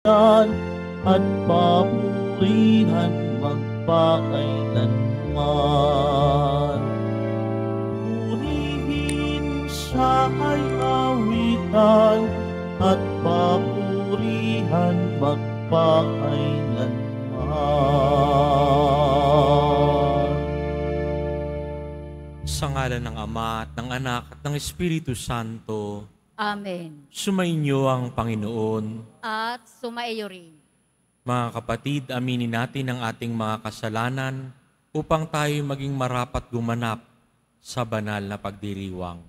yan at papurihan magpakailanman. Purihin siya ay awitan at papurihan magpakailanman. Sa ngalan ng Ama at ng Anak at ng Espiritu Santo. Amen. Sumainyo ang Panginoon. At sumaiyo rin. Mga kapatid, aminin natin ang ating mga kasalanan upang tayo maging marapat gumanap sa banal na pagdiriwang.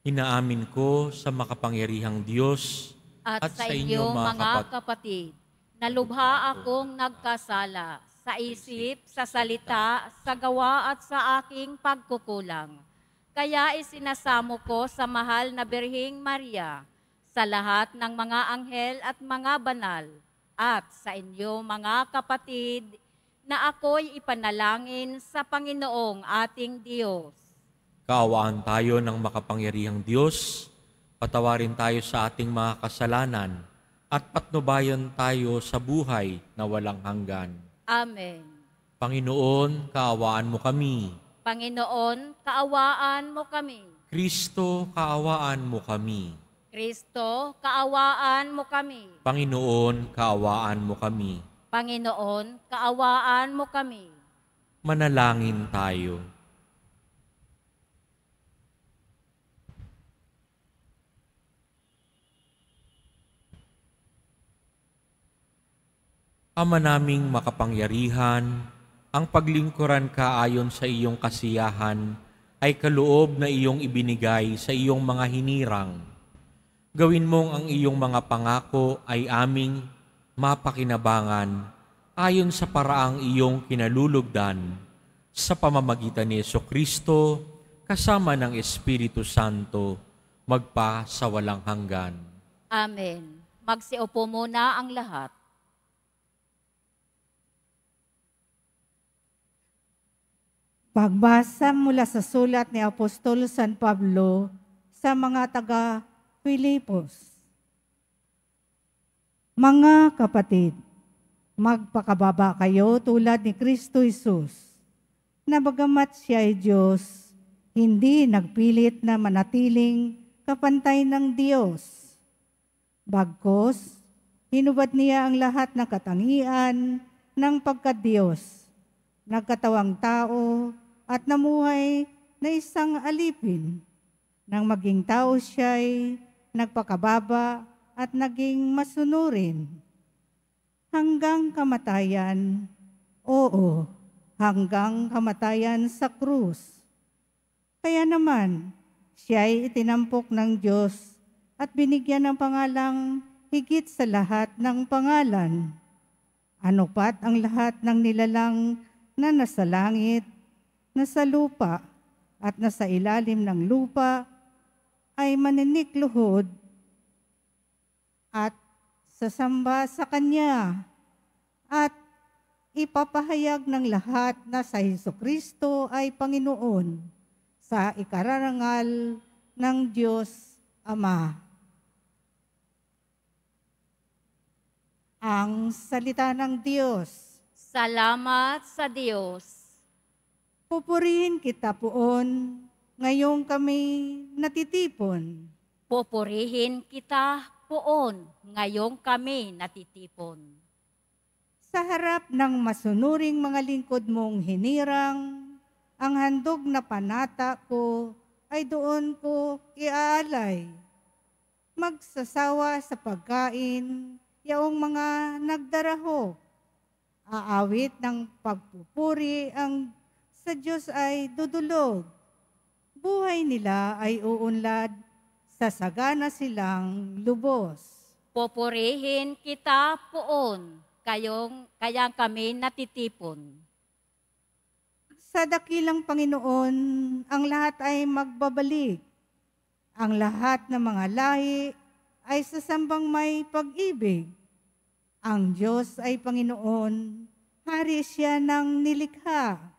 Inaamin ko sa makapangyarihang Diyos At sa inyo mga kapatid, nalubha akong nagkasala sa isip, sa salita, sa gawa at sa aking pagkukulang. Kaya isinasamo ko sa mahal na Birhing Maria, sa lahat ng mga anghel at mga banal, at sa inyo mga kapatid, na ako'y ipanalangin sa Panginoong ating Diyos. Kaawaan tayo ng makapangyarihang Diyos, patawarin tayo sa ating mga kasalanan, at patnubayan tayo sa buhay na walang hanggan. Amen. Panginoon, kaawaan mo kami. Panginoon, kaawaan mo kami. Kristo, kaawaan mo kami. Kristo, kaawaan mo kami. Panginoon, kaawaan mo kami. Panginoon, kaawaan mo kami. Manalangin tayo. Ama naming makapangyarihan, ang paglingkuran ka ayon sa iyong kasiyahan ay kaloob na iyong ibinigay sa iyong mga hinirang. Gawin mong ang iyong mga pangako ay aming mapakinabangan ayon sa paraang iyong kinalulugdan sa pamamagitan ni Jesucristo kasama ng Espiritu Santo magpa sa walang hanggan. Amen. Magsiupo muna ang lahat. Pagbasa mula sa sulat ni Apostol San Pablo sa mga taga-Filipos. Mga kapatid, magpakababa kayo tulad ni Kristo Jesus, na bagamat siya ay Diyos, hindi nagpilit na manatiling kapantay ng Diyos. Bagkus, hinubad niya ang lahat ng katangian ng pagka-Diyos, nagkatawang tao, at namuhay na isang alipin. Nang maging tao siya'y nagpakababa at naging masunurin. Hanggang kamatayan, oo, hanggang kamatayan sa krus. Kaya naman, siya'y itinampok ng Diyos at binigyan ng pangalang higit sa lahat ng pangalan. Ano pat ang lahat ng nilalang na nasa langit, nasa lupa, at nasa ilalim ng lupa, ay maninikluhod at sasamba sa Kanya, at ipapahayag ng lahat na sa Jesucristo ay Panginoon sa ikararangal ng Diyos Ama. Ang salita ng Diyos. Salamat sa Diyos. Pupurihin kita poon, ngayong kami natitipon. Pupurihin kita poon, ngayong kami natitipon. Sa harap ng masunuring mga lingkod mong hinirang, ang handog na panata ko ay doon ko iaalay. Magsasawa sa pagkain, yaong mga nagdaraho. Aawit ng pagpupuri ang sa Diyos ay dudulog. Buhay nila ay uunlad, sasagana silang lubos. Pupurihin kita poon, kaya kami natitipon. Sa dakilang Panginoon, ang lahat ay magbabalik. Ang lahat ng mga lahi ay sasambang may pag-ibig. Ang Diyos ay Panginoon, hari siya ng nilikha.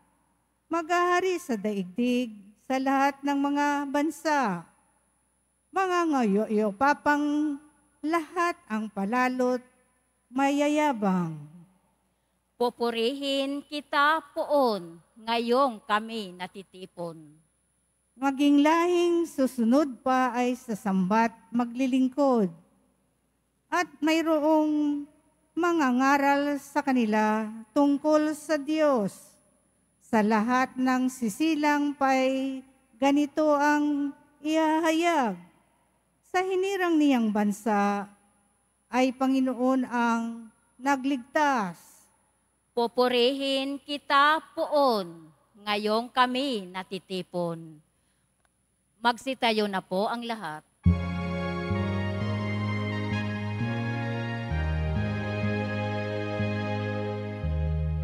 Maghahari sa daigdig sa lahat ng mga bansa. mga ngayo papang lahat ang palalot mayayabang. Pupurihin kita poon, ngayong kami natitipon. Maging lahing susunod pa ay sasambat maglilingkod. At mayroong mga ngaral sa kanila tungkol sa Diyos. Sa lahat ng sisilang pa'y ganito ang ihahayag. Sa hinirang niyang bansa ay Panginoon ang nagligtas. Pupurihin kita poon, ngayong kami natitipon. Magsitayo na po ang lahat.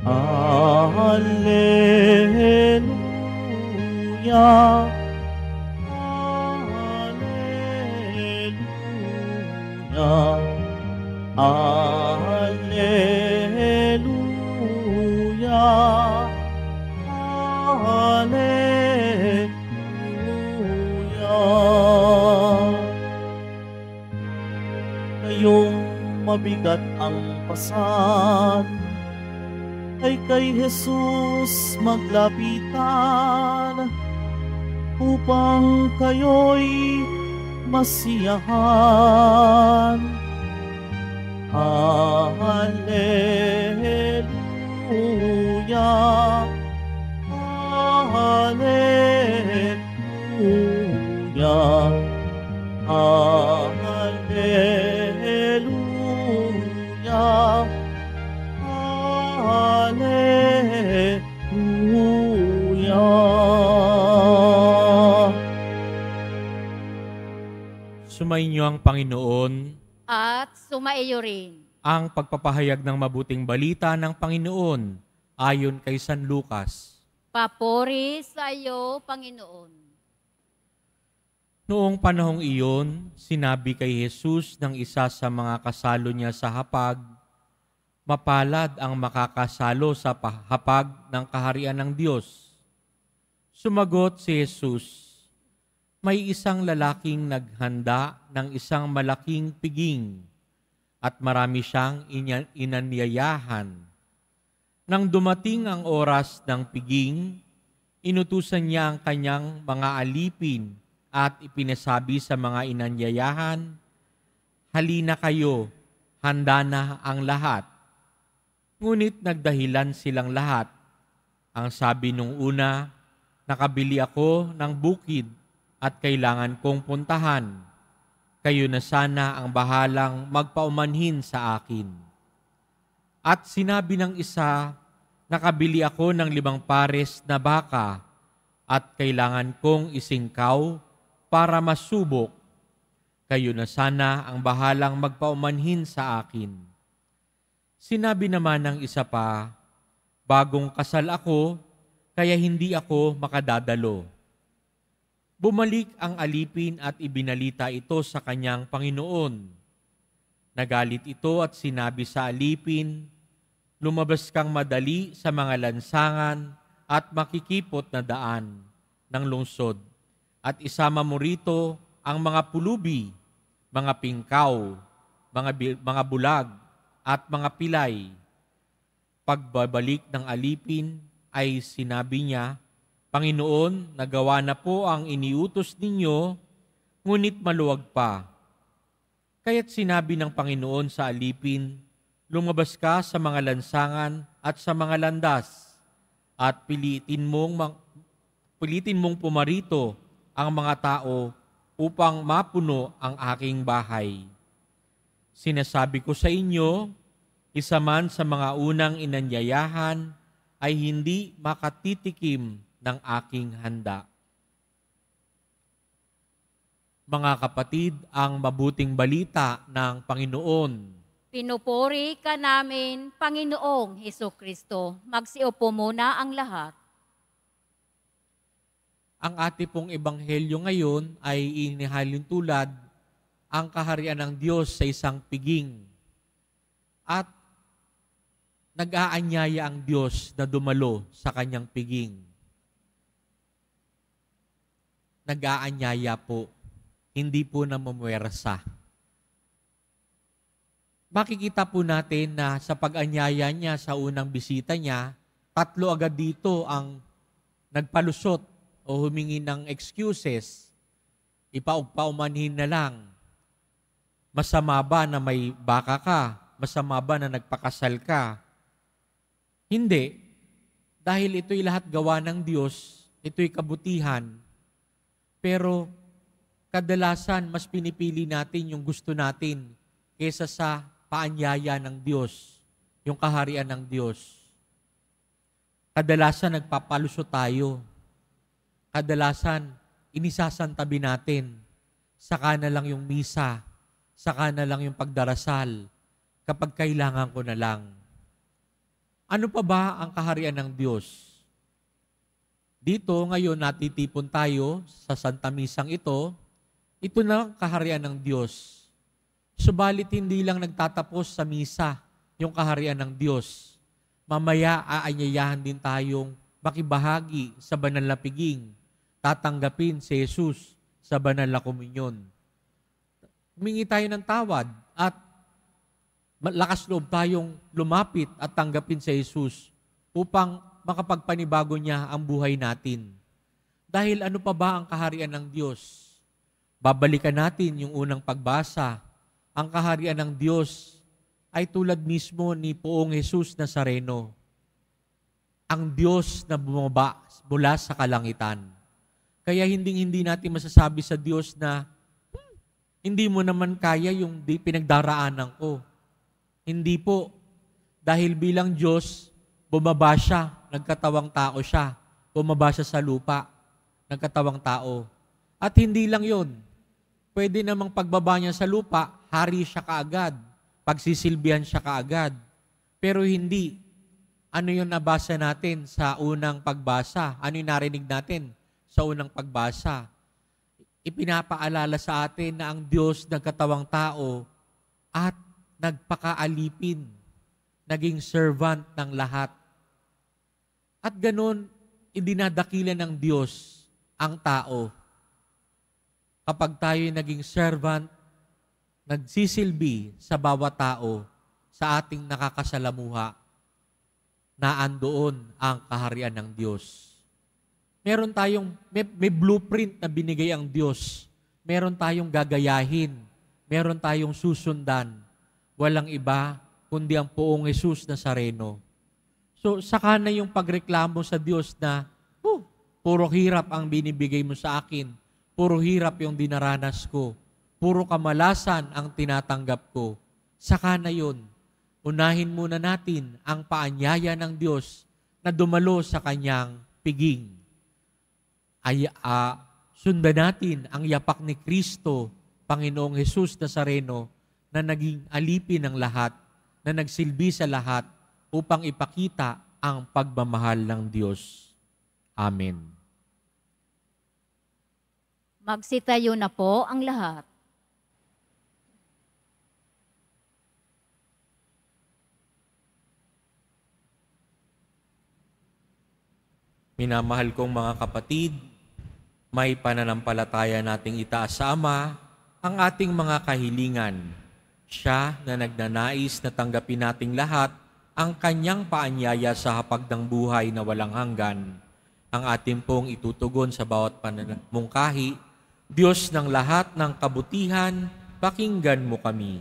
Alleluia, Alleluia, Alleluia, Alleluia. Ngayong mabigat ang pasan, ay kay Jesus maglapitan upang kayo'y masiyahan. Alleluia, Alleluia, Alleluia, Alleluia. Sumainyo ang Panginoon. At sumaiyo rin. Ang pagpapahayag ng mabuting balita ng Panginoon ayon kay San Lucas. Papuri sa iyo, Panginoon. Noong panahong iyon, sinabi kay Jesus ng isa sa mga kasalo niya sa hapag, "Mapalad ang makakasalo sa hapag ng kaharian ng Diyos." Sumagot si Jesus, "May isang lalaking naghanda ng isang malaking piging at marami siyang inanyayahan. Nang dumating ang oras ng piging, inutusan niya ang kanyang mga alipin at ipinasabi sa mga inanyayahan, 'Halina kayo, handa na ang lahat.' Ngunit nagdahilan silang lahat. Ang sabi nung una, 'Nakabili ako ng bukid at kailangan kong puntahan. Kayo na sana ang bahalang magpaumanhin sa akin.' At sinabi ng isa, 'Nakabili ako ng 5 pares na baka at kailangan kong isingkaw para masubok. Kayo na sana ang bahalang magpaumanhin sa akin.' Sinabi naman ng isa pa, 'Bagong kasal ako, kaya hindi ako makadadalo.' Bumalik ang alipin at ibinalita ito sa kanyang Panginoon. Nagalit ito at sinabi sa alipin, 'Lumabas kang madali sa mga lansangan at makikipot na daan ng lungsod at isama mo rito ang mga pulubi, mga pingkaw, mga bulag at mga pilay.' Pagbabalik ng alipin ay sinabi niya, 'Panginoon, nagawa na po ang iniutos ninyo, ngunit maluwag pa.' Kaya't sinabi ng Panginoon sa alipin, 'Lumabas ka sa mga lansangan at sa mga landas, at pilitin mong pumarito ang mga tao upang mapuno ang aking bahay. Sinasabi ko sa inyo, isa man sa mga unang inanyayahan ay hindi makatitikim ng aking handa.'" Mga kapatid, ang mabuting balita ng Panginoon. Pinupuri ka namin, Panginoong Hesukristo. Magsiupo muna ang lahat. Ang ating pong ebanghelyo ngayon ay inihalin tulad ang kaharian ng Diyos sa isang piging. At nag-aanyaya ang Diyos na dumalo sa kanyang piging. Nag-aanyaya po. hindi po namumuwersa. Makikita po natin na sa pag-anyaya niya sa unang bisita niya, 3 agad dito ang nagpalusot o humingi ng excuses. Ipaugpaumanhin na lang. Masama ba na may baka ka? Masama ba na nagpakasal ka? Hindi. Dahil ito'y lahat gawa ng Diyos, ito'y kabutihan. Pero kadalasan mas pinipili natin yung gusto natin kaysa sa paanyaya ng Diyos, yung kaharian ng Diyos. Kadalasan nagpapalusot tayo. Kadalasan inisasantabi natin. Saka na lang yung misa, saka na lang yung pagdarasal, kapag kailangan ko na lang. Ano pa ba ang kaharian ng Diyos? Dito ngayon natitipon tayo sa Santa Misang ito na ang kaharian ng Diyos. Subalit hindi lang nagtatapos sa misa yung kaharian ng Diyos. Mamaya aanyayahan din tayong makibahagi sa banal na piging, tatanggapin si Jesus sa banal na komunyon. Humingi tayo ng tawad at lakas loob tayong lumapit at tanggapin si Jesus upang makapagpanibago niya ang buhay natin. Dahil ano pa ba ang kaharian ng Diyos? Babalikan natin yung unang pagbasa. Ang kaharian ng Diyos ay tulad mismo ni Poong Jesus Nazareno. Ang Diyos na bumaba mula sa kalangitan. Kaya hindi natin masasabi sa Diyos na, hindi mo naman kaya yung pinagdaraanan ko. Hindi po. Dahil bilang Diyos, bumaba siya, nagkatawang tao siya. Bumaba siya sa lupa, nagkatawang tao. At hindi lang yon. Pwede namang pagbaba niya sa lupa, hari siya kaagad, pagsisilbihan siya kaagad. Pero hindi. Ano yung nabasa natin sa unang pagbasa? Ano yung narinig natin sa unang pagbasa? Ipinapaalala sa atin na ang Diyos nagkatawang tao at nagpakaalipin, naging servant ng lahat. At ganun, idinadakilan ng Diyos ang tao. Kapag tayo naging servant, nagsisilbi sa bawat tao sa ating nakakasalamuha, naandoon ang kaharian ng Diyos. Meron tayong, may blueprint na binigay ang Diyos. Meron tayong gagayahin. Meron tayong susundan. Walang iba, kundi ang Poong Jesus Nazareno. So, saka na yung pagreklamo sa Diyos na, puro hirap ang binibigay mo sa akin. Puro hirap yung dinaranas ko. Puro kamalasan ang tinatanggap ko. Saka na yun. Unahin muna natin ang paanyaya ng Diyos na dumalo sa kanyang piging. Sundan natin ang yapak ni Kristo, Panginoong Jesus Nazareno, na naging alipin ng lahat, na nagsilbi sa lahat upang ipakita ang pagmamahal ng Diyos. Amen. Magsitayo na po ang lahat. Minamahal kong mga kapatid, may pananampalataya nating itaas sa Ama ang ating mga kahilingan. Siya na nagnanais na tanggapin nating lahat ang kanyang paanyaya sa hapagdang buhay na walang hanggan. Ang ating pong itutugon sa bawat panamungkahi, Diyos ng lahat ng kabutihan, pakinggan mo kami.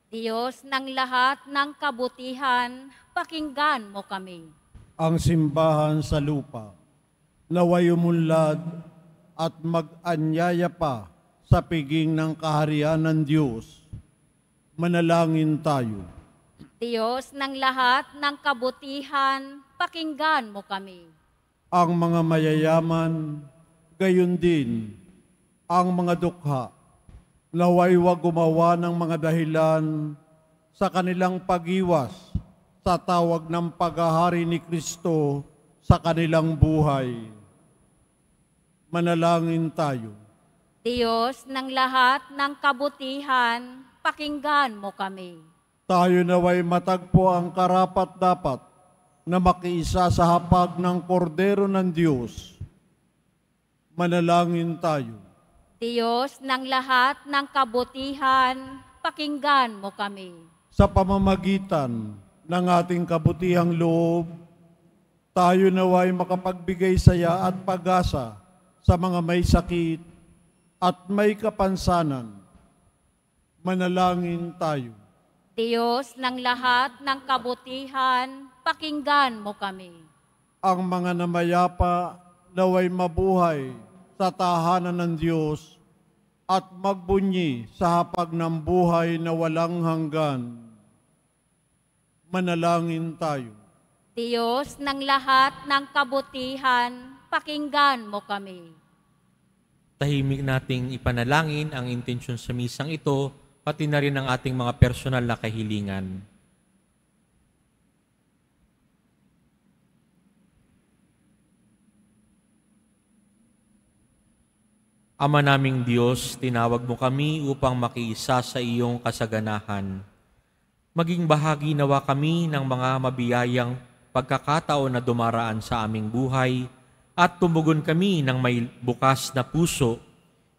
Diyos ng lahat ng kabutihan, pakinggan mo kami. Ang simbahan sa lupa, naway umunlad at mag-anyaya pa sa piging ng kaharian ng Diyos. Manalangin tayo. Diyos ng lahat ng kabutihan, pakinggan mo kami. Ang mga mayayaman, gayon din ang mga dukha, naway wag gumawa ng mga dahilan sa kanilang pag-iwas sa tawag ng paghahari ni Kristo sa kanilang buhay. Manalangin tayo. Diyos ng lahat ng kabutihan, pakinggan mo kami. Tayo naway matagpo ang karapat-dapat na makiisa sa hapag ng kordero ng Diyos. Manalangin tayo. Diyos ng lahat ng kabutihan, pakinggan mo kami. Sa pamamagitan ng ating kabutihang loob, tayo naway makapagbigay saya at pag-asa sa mga may sakit at may kapansanan. Manalangin tayo. Diyos ng lahat ng kabutihan, pakinggan mo kami. Ang mga namayapa naway mabuhay sa tahanan ng Diyos at magbunyi sa hapag ng buhay na walang hanggan. Manalangin tayo. Diyos ng lahat ng kabutihan, pakinggan mo kami. Tahimik nating ipanalangin ang intensyon sa misang ito, pati na rin ang ating mga personal na kahilingan. Ama naming Diyos, tinawag mo kami upang makiisa sa iyong kasaganahan. Maging bahagi nawa kami ng mga mabiyayang pagkakataon na dumaraan sa aming buhay at tumugon kami ng may bukas na puso.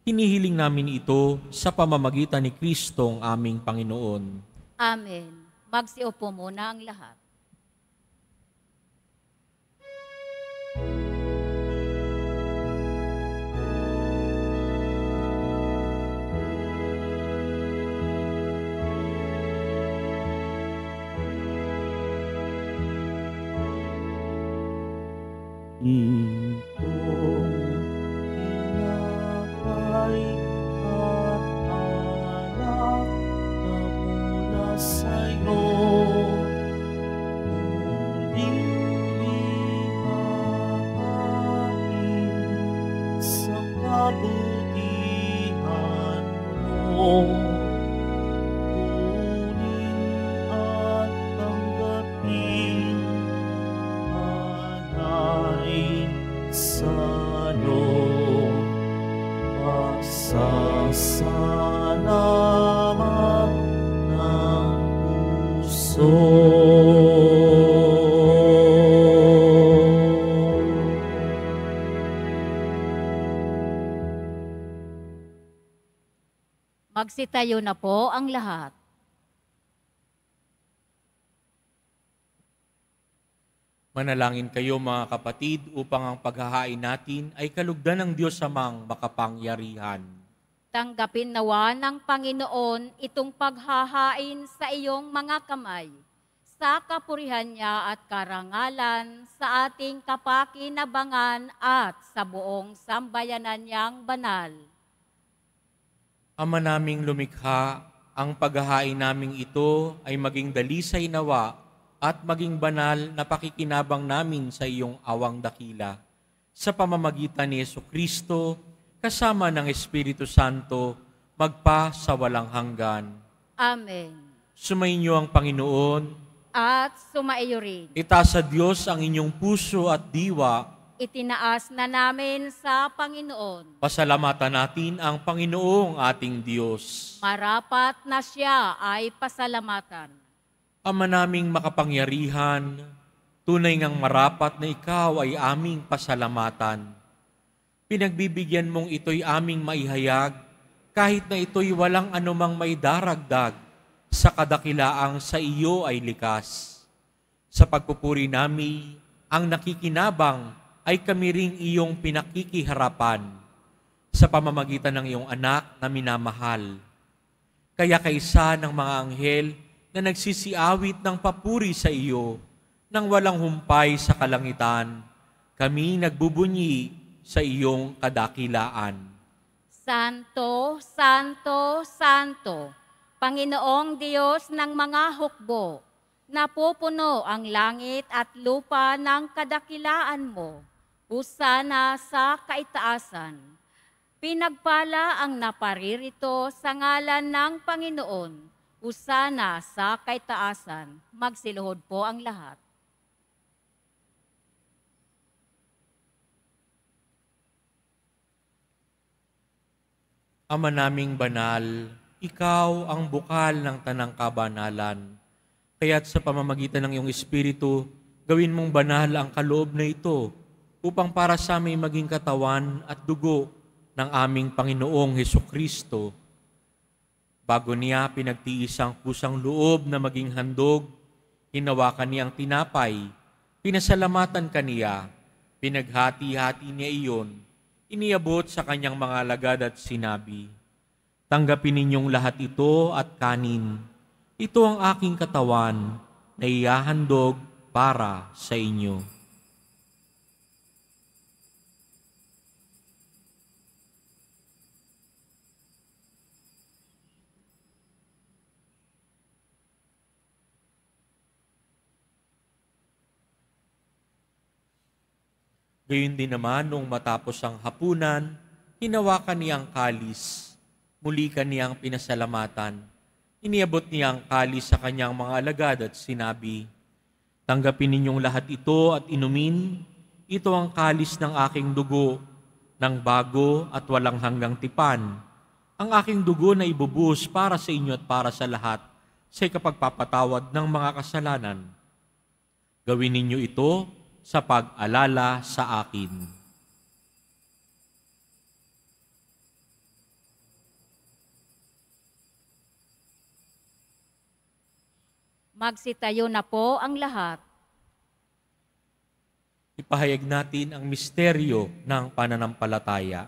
Hinihiling namin ito sa pamamagitan ni Kristong aming Panginoon. Amen. Magsiupo muna ang lahat. Itong tinapay at alak na mula sa'yo, muling ihahain sa kabutihan mo. Kunin at tanggapin sa'yo, pasasalamat ng puso. Magsitayo na po ang lahat. Manalangin kayo mga kapatid upang ang paghahain natin ay kalugdan ng Diyos Amang makapangyarihan. Tanggapin nawa ng Panginoon itong paghahain sa iyong mga kamay, sa kapurihan niya at karangalan, sa ating kapakinabangan at sa buong sambayanan niyang banal. Ama naming lumikha, ang paghahain naming ito ay maging dalisay nawa at maging banal na pakikinabang namin sa iyong awang dakila. Sa pamamagitan ni Jesucristo, kasama ng Espiritu Santo, magpa sa walang hanggan. Amen. Sumainyo ang Panginoon. At sumaiyo rin. Itaas sa Diyos ang inyong puso at diwa. Itinaas na namin sa Panginoon. Pasalamatan natin ang Panginoong ating Diyos. Marapat na siya ay pasalamatan. Ama naming makapangyarihan, tunay ngang marapat na ikaw ay aming pasalamatan. Pinagbibigyan mong ito'y aming maihayag, kahit na ito'y walang anumang may daragdag sa kadakilaang sa iyo ay likas. Sa pagpupuri namin, ang nakikinabang ay kami ring iyong pinakikiharapan sa pamamagitan ng iyong anak na minamahal. Kaya kaisa ng mga anghel na nagsisiawit ng papuri sa iyo nang walang humpay sa kalangitan, kami nagbubunyi sa iyong kadakilaan. Santo, Santo, Santo, Panginoong Diyos ng mga hukbo, napupuno ang langit at lupa ng kadakilaan mo. Husana sa kaitaasan. Pinagpala ang naparirito sa ngalan ng Panginoon. Husana sa kaitaasan. Magsiluhod po ang lahat. Ama naming banal, ikaw ang bukal ng tanang kabanalan. Kaya't sa pamamagitan ng iyong Espiritu, gawin mong banal ang kaloob na ito, upang para sa aming maging katawan at dugo ng aming Panginoong Hesukristo. Bago niya pinagtiis ang kusang loob na maging handog, hinawakan niyang tinapay, pinasalamatan kaniya, pinaghati-hati niya iyon, iniabot sa kanyang mga alagad at sinabi, "Tanggapin ninyong lahat ito at kanin. Ito ang aking katawan na ihahandog para sa inyo." Gayon din naman nung matapos ang hapunan, hinawakan niya ang kalis, muli kaniyang pinasalamatan. Iniabot niya ang kalis sa kanyang mga alagad at sinabi, "Tanggapin ninyong lahat ito at inumin. Ito ang kalis ng aking dugo, ng bago at walang hanggang tipan. Ang aking dugo na ibubuhos para sa inyo at para sa lahat sa ikapagpapatawad ng mga kasalanan. Gawin ninyo ito sa pag-alala sa akin." Magsitayo na po ang lahat. Ipahayag natin ang misteryo ng pananampalataya.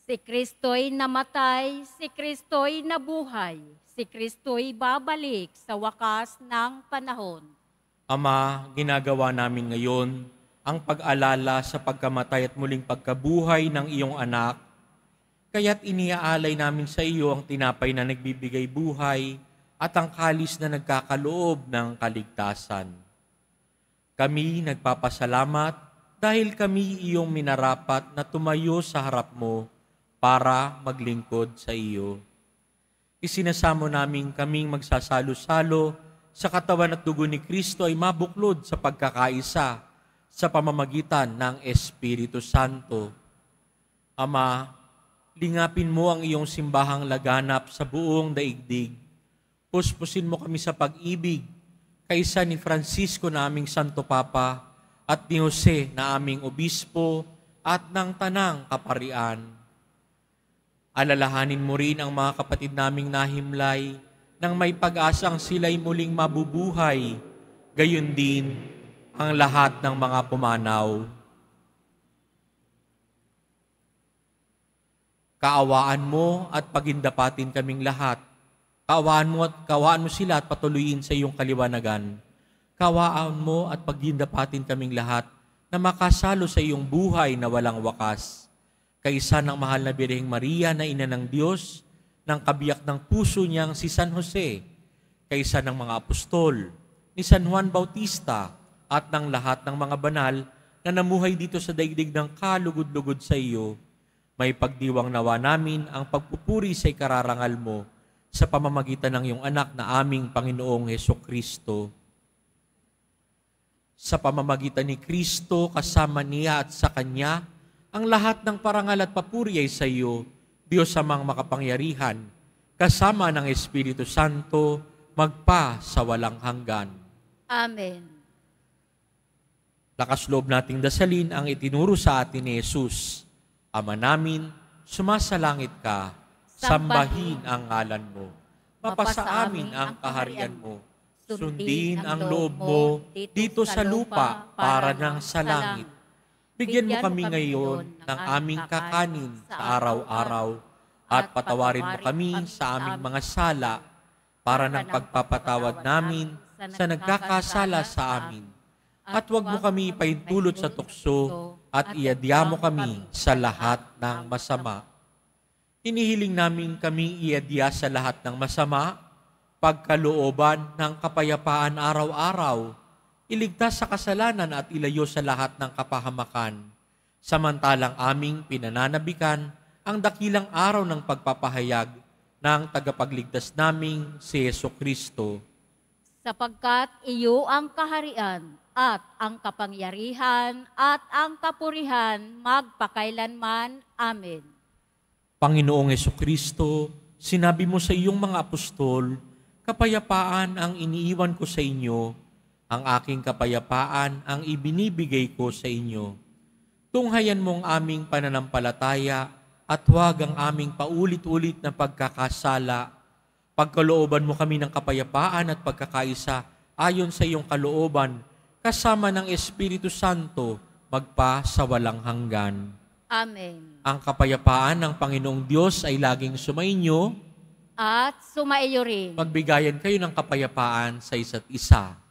Si Kristo'y namatay, si Kristo'y nabuhay, si Kristo'y babalik sa wakas ng panahon. Ama, ginagawa namin ngayon ang pag-alala sa pagkamatay at muling pagkabuhay ng iyong anak, kaya't iniaalay namin sa iyo ang tinapay na nagbibigay buhay at ang kalis na nagkakaloob ng kaligtasan. Kami nagpapasalamat dahil kami iyong minarapat na tumayo sa harap mo para maglingkod sa iyo. Isinasamo namin kaming magsasalo-salo sa katawan at dugo ni Kristo ay mabuklod sa pagkakaisa sa pamamagitan ng Espiritu Santo. Ama, lingapin mo ang iyong simbahang laganap sa buong daigdig. Puspusin mo kami sa pag-ibig kaysa ni Francisco na aming Santo Papa at ni Jose na aming Obispo at ng Tanang Kaparian. Alalahanin mo rin ang mga kapatid naming nahimlay nang may pag-asang sila'y muling mabubuhay, gayon din ang lahat ng mga pumanaw. Kaawaan mo at pagindapatin kaming lahat. Kaawaan mo sila at patuloyin sa iyong kaliwanagan. Kaawaan mo at pagindapatin kaming lahat na makasalo sa iyong buhay na walang wakas. Kaisa ng mahal na Birheng Maria na ina ng Diyos, ng kabiyak ng puso niyang si San Jose, kaisa ng mga apostol, ni San Juan Bautista, at ng lahat ng mga banal na namuhay dito sa daigdig ng kalugod-lugod sa iyo, may pagdiwang nawa namin ang pagpupuri sa ikararangal mo sa pamamagitan ng iyong anak na aming Panginoong Hesukristo. Sa pamamagitan ni Kristo, kasama niya at sa Kanya, ang lahat ng parangal at papuri ay sa iyo, Diyos Amang makapangyarihan, kasama ng Espiritu Santo, magpa sa walang hanggan. Amen. Lakas loob nating dasalin ang itinuro sa atin ni Jesus. Ama namin, sumasalangit ka, sambahin ang ngalan mo. Mapasa amin ang kaharian mo. Sundin ang loob mo dito sa lupa para ng sa langit. Bigyan mo kami ngayon ng aming kakanin sa araw-araw at patawarin mo kami sa aming mga sala para ng pagpapatawad namin sa nagkakasala sa amin. At huwag mo kami ipaintulot sa tukso at iadya mo kami sa lahat ng masama. Hinihiling namin kami iadya sa lahat ng masama, pagkalooban ng kapayapaan araw-araw, iligtas sa kasalanan at ilayo sa lahat ng kapahamakan. Samantalang aming pinananabikan ang dakilang araw ng pagpapahayag ng tagapagligtas naming si Hesukristo. Sapagkat iyo ang kaharian at ang kapangyarihan at ang kapurihan magpakailanman. Amen. Panginoong Hesukristo, sinabi mo sa iyong mga apostol, kapayapaan ang iniiwan ko sa inyo, ang aking kapayapaan ang ibinibigay ko sa inyo. Tunghayan mong aming pananampalataya at huwag ang aming paulit-ulit na pagkakasala. Pagkalooban mo kami ng kapayapaan at pagkakaisa ayon sa iyong kalooban, kasama ng Espiritu Santo, magpa sa walang hanggan. Amen. Ang kapayapaan ng Panginoong Diyos ay laging sumainyo. At sumaiyo rin. Magbigayan kayo ng kapayapaan sa isa't isa.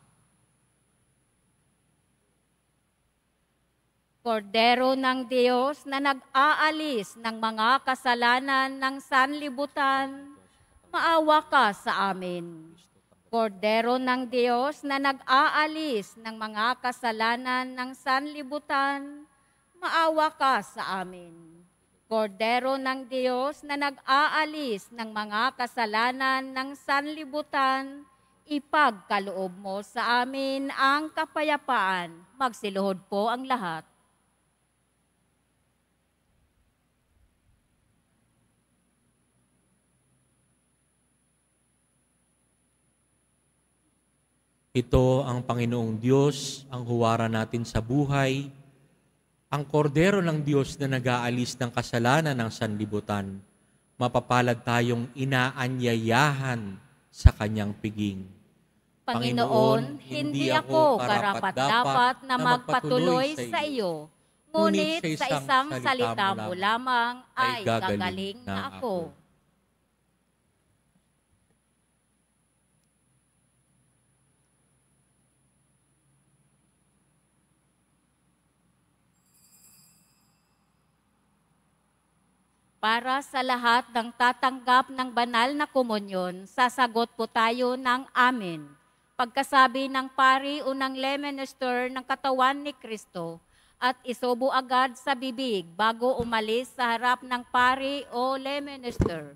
Kordero ng Diyos na nag-aalis ng mga kasalanan ng sanlibutan, maawa ka sa amin. Kordero ng Diyos na nag-aalis ng mga kasalanan ng sanlibutan, maawa ka sa amin. Kordero ng Diyos na nag-aalis ng mga kasalanan ng sanlibutan, ipagkaloob mo sa amin ang kapayapaan. Magsiluhod po ang lahat. Ito ang Panginoong Diyos, ang huwara natin sa buhay, ang kordero ng Diyos na nag-aalis ng kasalanan ng sanlibutan. Mapapalad tayong inaanyayahan sa kanyang piging. Panginoon, hindi ako karapat-dapat na magpatuloy sa iyo, ngunit sa isang salita mo lamang ay gagaling na ako. Para sa lahat ng tatanggap ng banal na komunyon, sasagot po tayo ng amen. Pagkasabi ng pari o ng lay minister ng katawan ni Kristo at isubo agad sa bibig bago umalis sa harap ng pari o lay minister.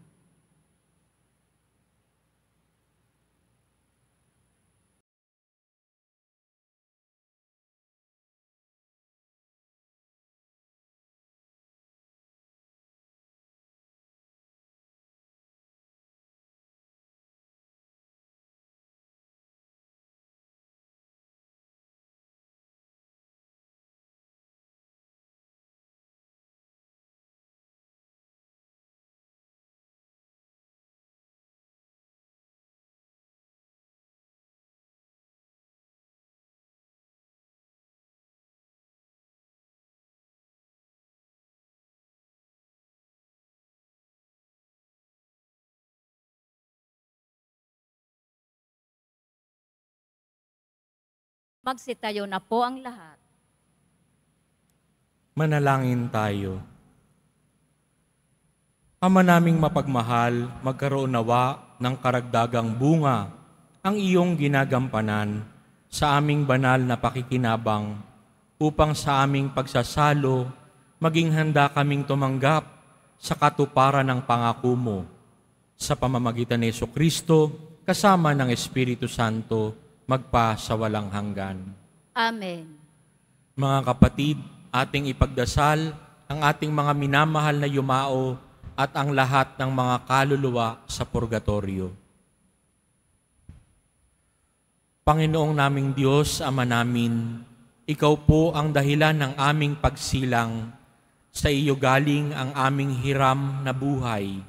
Magsitayo na po ang lahat. Manalangin tayo. Ama naming mapagmahal, magkaroon nawa ng karagdagang bunga ang iyong ginagampanan sa aming banal na pakikinabang upang sa aming pagsasalo maging handa kaming tumanggap sa katuparan ng pangako mo sa pamamagitan ni Jesucristo kasama ng Espiritu Santo magpa sa walang hanggan. Amen. Mga kapatid, ating ipagdasal ang ating mga minamahal na yumao at ang lahat ng mga kaluluwa sa purgatorio. Panginoong naming Diyos, Ama namin, Ikaw po ang dahilan ng aming pagsilang. Sa iyo galing ang aming hiram na buhay.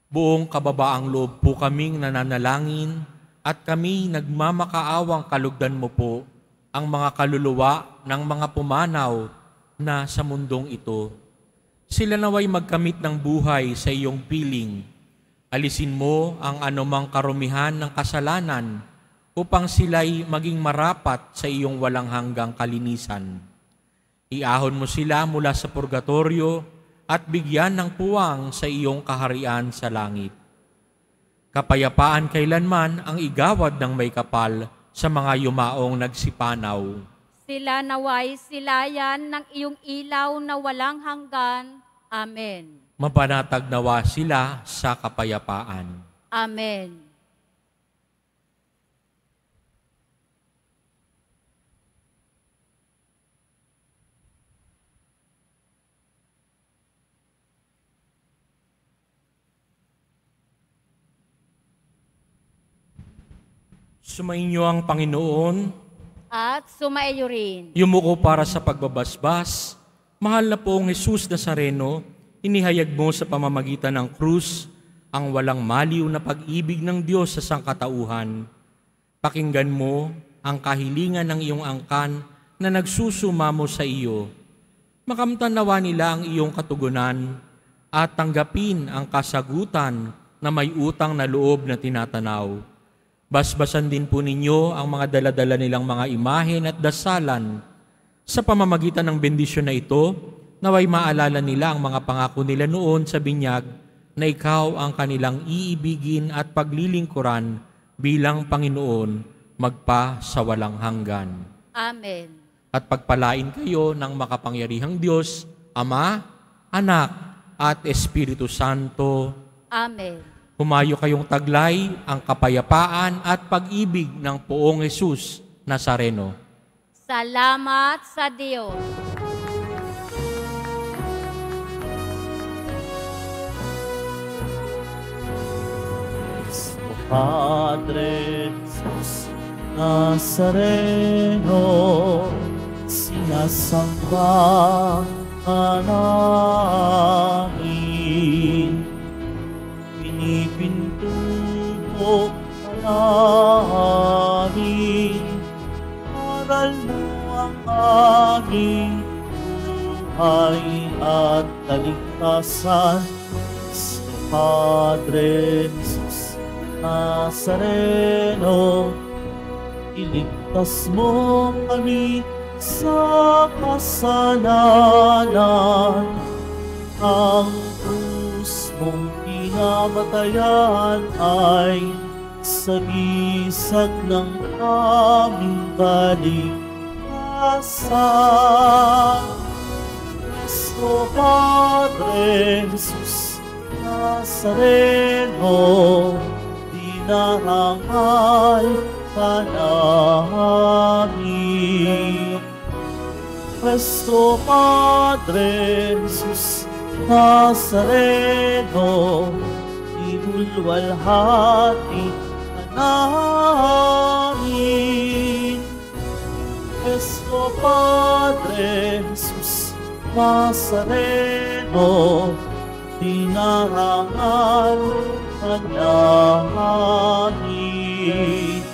Buong kababaang loob po kaming nananalangin at kami nagmamakaawang kalugdan mo po ang mga kaluluwa ng mga pumanaw na sa mundong ito. Sila naway magkamit ng buhay sa iyong piling. Alisin mo ang anumang karumihan ng kasalanan upang sila'y maging marapat sa iyong walang hanggang kalinisan. Iahon mo sila mula sa purgatorio at bigyan ng puwang sa iyong kaharian sa langit. Kapayapaan kailanman ang igawad ng may kapal sa mga yumaong nagsipanaw. Sila naway silayan ng iyong ilaw na walang hanggan. Amen. Mapanatag nawa sila sa kapayapaan. Amen. Sumainyo ang Panginoon. At sumaiyo rin. Yumuko para sa pagbabasbas. Mahal na poong Jesus Nazareno, Inihayag mo sa pamamagitan ng krus ang walang maliw na pag-ibig ng Diyos sa sangkatauhan. Pakinggan mo ang kahilingan ng iyong angkan na nagsusumamo sa iyo. Makamtan nawa nila ang iyong katugunan at tanggapin ang kasagutan na may utang na loob na tinatanaw. Basbasan din po ninyo ang mga daladala nilang mga imahen at dasalan. Sa pamamagitan ng bendisyon na ito, naway maalala nila ang mga pangako nila noon sa binyag na ikaw ang kanilang iibigin at paglilingkuran bilang Panginoon magpa sa walang hanggan. Amen. At pagpalain kayo ng makapangyarihang Diyos, Ama, Anak, at Espiritu Santo. Amen. Humayo kayong taglay ang kapayapaan at pag-ibig ng Poong Jesus Nazareno. Salamat sa Diyos. Padre Jesus Nazareno, sinasamba ka namin. Pinipintuho ka namin. Aral mo ang aming buhay at kaligtasan. Padre Jesus Nazareno, iligtas mo kami sa kasalanan. Ang krus mong pinamatayan ay sagisag ng aming kaligtasan. Kristo Padre Jesus Nazareno, dinarangal ka namin. Kristo Padre Jesus Nazareno, inulwalhati ka namin. Kristo Padre Jesus Nazareno, dinarangal ka namin.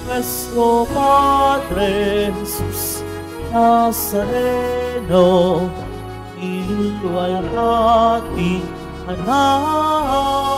Kristo Padre Jesus Nazareno, inulwalhati ka namin.